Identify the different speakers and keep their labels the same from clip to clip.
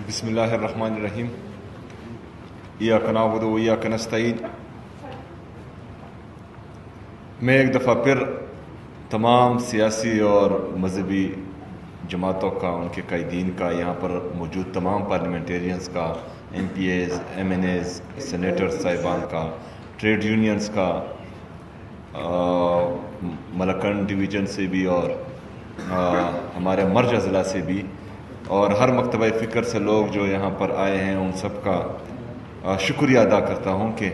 Speaker 1: بسم اللہ الرحمن الرحیم ایاک نعبد و ایاک نستعین۔ میں ایک دفعہ پھر تمام سیاسی اور مذہبی جماعتوں کا، ان کے قائدین کا، یہاں پر موجود تمام پارلیمنٹیرینز کا، M P As, M N As, senator صاحبان کا، ٹریڈ یونینز کا، ملکن ڈویژن سے بھی اور ہمارے مرج اضلاع سے بھی، اور ہر مکتبہ فکر سے لوگ جو یہاں پر آئے ہیں، ان سب کا شکریہ ادا کرتا ہوں کہ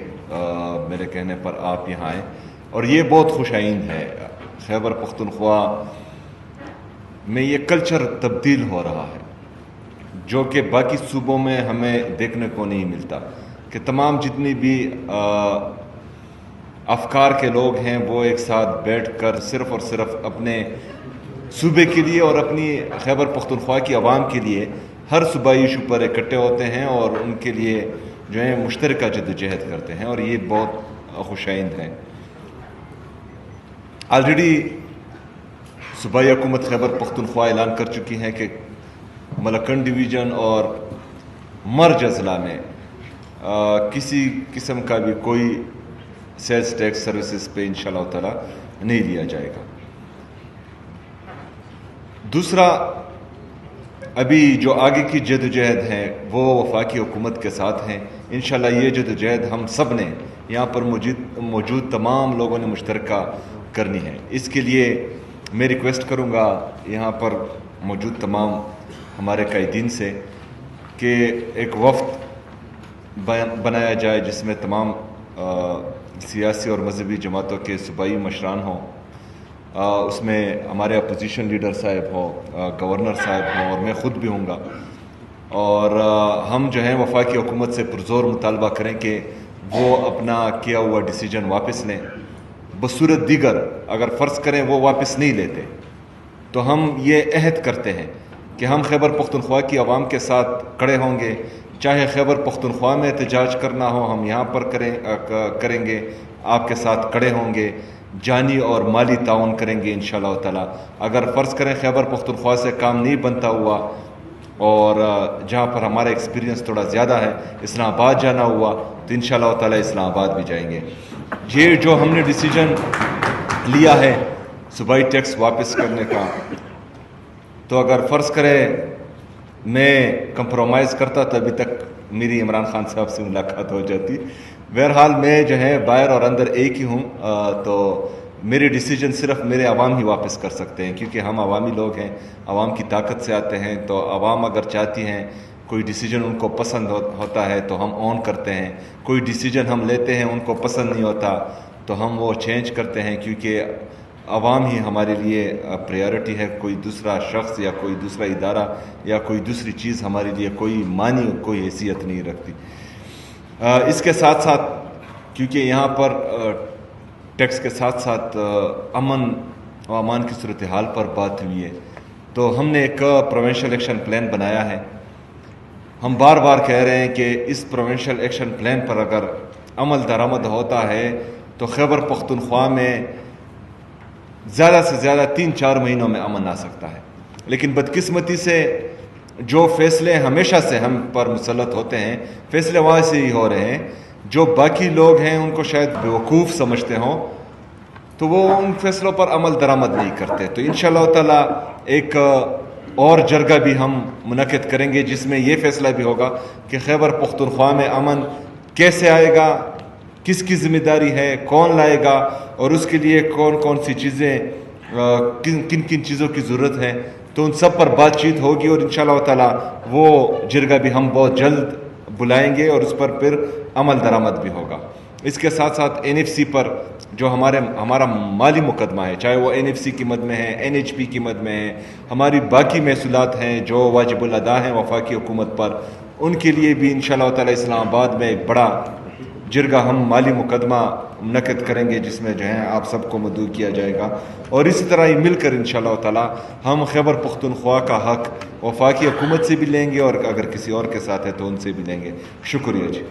Speaker 1: میرے کہنے پر آپ یہاں آئیں۔ اور یہ بہت خوش آئند ہے، خیبر پختونخوا میں یہ کلچر تبدیل ہو رہا ہے جو کہ باقی صوبوں میں ہمیں دیکھنے کو نہیں ملتا، کہ تمام جتنی بھی افکار کے لوگ ہیں وہ ایک ساتھ بیٹھ کر صرف اور صرف اپنے صوبے کے لیے اور اپنی خیبر پختونخوا کی عوام کے لیے ہر صوبائی ایشو پر اکٹھے ہوتے ہیں اور ان کے لیے جو ہے مشترکہ جدوجہد کرتے ہیں، اور یہ بہت خوش آئند ہے۔ آلریڈی صوبائی حکومت خیبر پختونخوا اعلان کر چکی ہے کہ ملکن ڈویژن اور مرج اضلاع میں کسی قسم کا بھی کوئی سیلز ٹیکس سروسز پہ انشاءاللہ تعالی نہیں لیا جائے گا۔ دوسرا، ابھی جو آگے کی جدوجہد ہے وہ وفاقی حکومت کے ساتھ ہیں۔ انشاءاللہ یہ جدوجہد ہم سب نے یہاں پر موجود تمام لوگوں نے مشترکہ کرنی ہے۔ اس کے لیے میں ریکویسٹ کروں گا یہاں پر موجود تمام ہمارے قائدین سے کہ ایک وفد بنایا جائے جس میں تمام سیاسی اور مذہبی جماعتوں کے صوبائی مشران ہوں، اس میں ہمارے اپوزیشن لیڈر صاحب ہوں، گورنر صاحب ہوں، اور میں خود بھی ہوں گا، اور ہم جو ہیں وفاقی حکومت سے پرزور مطالبہ کریں کہ وہ اپنا کیا ہوا ڈیسیجن واپس لیں۔ بصورت دیگر اگر فرض کریں وہ واپس نہیں لیتے تو ہم یہ عہد کرتے ہیں کہ ہم خیبر پختونخوا کی عوام کے ساتھ کھڑے ہوں گے، چاہے خیبر پختونخوا میں احتجاج کرنا ہو ہم یہاں پر کریں گے، آپ کے ساتھ کھڑے ہوں گے، جانی اور مالی تعاون کریں گے انشاءاللہ تعالی۔ اگر فرض کریں خیبر پختونخوا سے کام نہیں بنتا ہوا اور جہاں پر ہمارا ایکسپیرینس تھوڑا زیادہ ہے، اسلام آباد جانا ہوا تو انشاءاللہ تعالی اسلام آباد بھی جائیں گے۔ یہ جو ہم نے ڈیسیجن لیا ہے صوبائی ٹیکس واپس کرنے کا، تو اگر فرض کریں میں کمپرومائز کرتا تو ابھی تک میری عمران خان صاحب سے ملاقات ہو جاتی۔ بہرحال میں جو ہے باہر اور اندر ایک ہی ہوں، تو میرے ڈیسیجن صرف میرے عوام ہی واپس کر سکتے ہیں، کیونکہ ہم عوامی لوگ ہیں، عوام کی طاقت سے آتے ہیں۔ تو عوام اگر چاہتی ہیں کوئی ڈیسیجن ان کو پسند ہوتا ہے تو ہم آن کرتے ہیں، کوئی ڈیسیجن ہم لیتے ہیں ان کو پسند نہیں ہوتا تو ہم وہ چینج کرتے ہیں، کیونکہ عوام ہی ہمارے لیے پریارٹی ہے۔ کوئی دوسرا شخص یا کوئی دوسرا ادارہ یا کوئی دوسری چیز ہمارے لیے کوئی معنی، کوئی حیثیت نہیں رکھتی۔ اس کے ساتھ ساتھ کیونکہ یہاں پر ٹیکس کے ساتھ ساتھ امن و امان کی صورتحال پر بات ہوئی ہے، تو ہم نے ایک پروونشل ایکشن پلان بنایا ہے۔ ہم بار بار کہہ رہے ہیں کہ اس پروونشل ایکشن پلان پر اگر عمل درآمد ہوتا ہے تو خیبر پختونخوا میں زیادہ سے زیادہ 3-4 مہینوں میں امن آ سکتا ہے۔ لیکن بدقسمتی سے جو فیصلے ہمیشہ سے ہم پر مسلط ہوتے ہیں، فیصلے وہاں سے ہی ہو رہے ہیں، جو باقی لوگ ہیں ان کو شاید بیوقوف سمجھتے ہوں تو وہ ان فیصلوں پر عمل درآمد نہیں کرتے۔ تو انشاءاللہ تعالی ایک اور جرگہ بھی ہم منعقد کریں گے جس میں یہ فیصلہ بھی ہوگا کہ خیبر پختونخوا میں امن کیسے آئے گا، کس کی ذمہ داری ہے، کون لائے گا، اور اس کے لیے کون کون سی چیزیں، کن کن چیزوں کی ضرورت ہے۔ تو ان سب پر بات چیت ہوگی اور انشاءاللہ تعالی وہ جرگہ بھی ہم بہت جلد بلائیں گے اور اس پر پھر عمل درآمد بھی ہوگا۔ اس کے ساتھ ساتھ این ایف سی پر جو ہمارا مالی مقدمہ ہے، چاہے وہ این ایف سی کی مد میں ہے، این ایچ پی کی مد میں ہے، ہماری باقی محصولات ہیں جو واجب الادا ہیں وفاقی حکومت پر، ان کے لیے بھی انشاءاللہ تعالی اسلام آباد میں ایک بڑا جرگہ ہم مالی مقدمہ منعقد کریں گے جس میں جو ہے آپ سب کو مدعو کیا جائے گا، اور اسی طرح ہی مل کر انشاءاللہ تعالی ہم خیبر پختونخوا کا حق وفاقی حکومت سے بھی لیں گے اور اگر کسی اور کے ساتھ ہے تو ان سے بھی لیں گے۔ شکریہ جی۔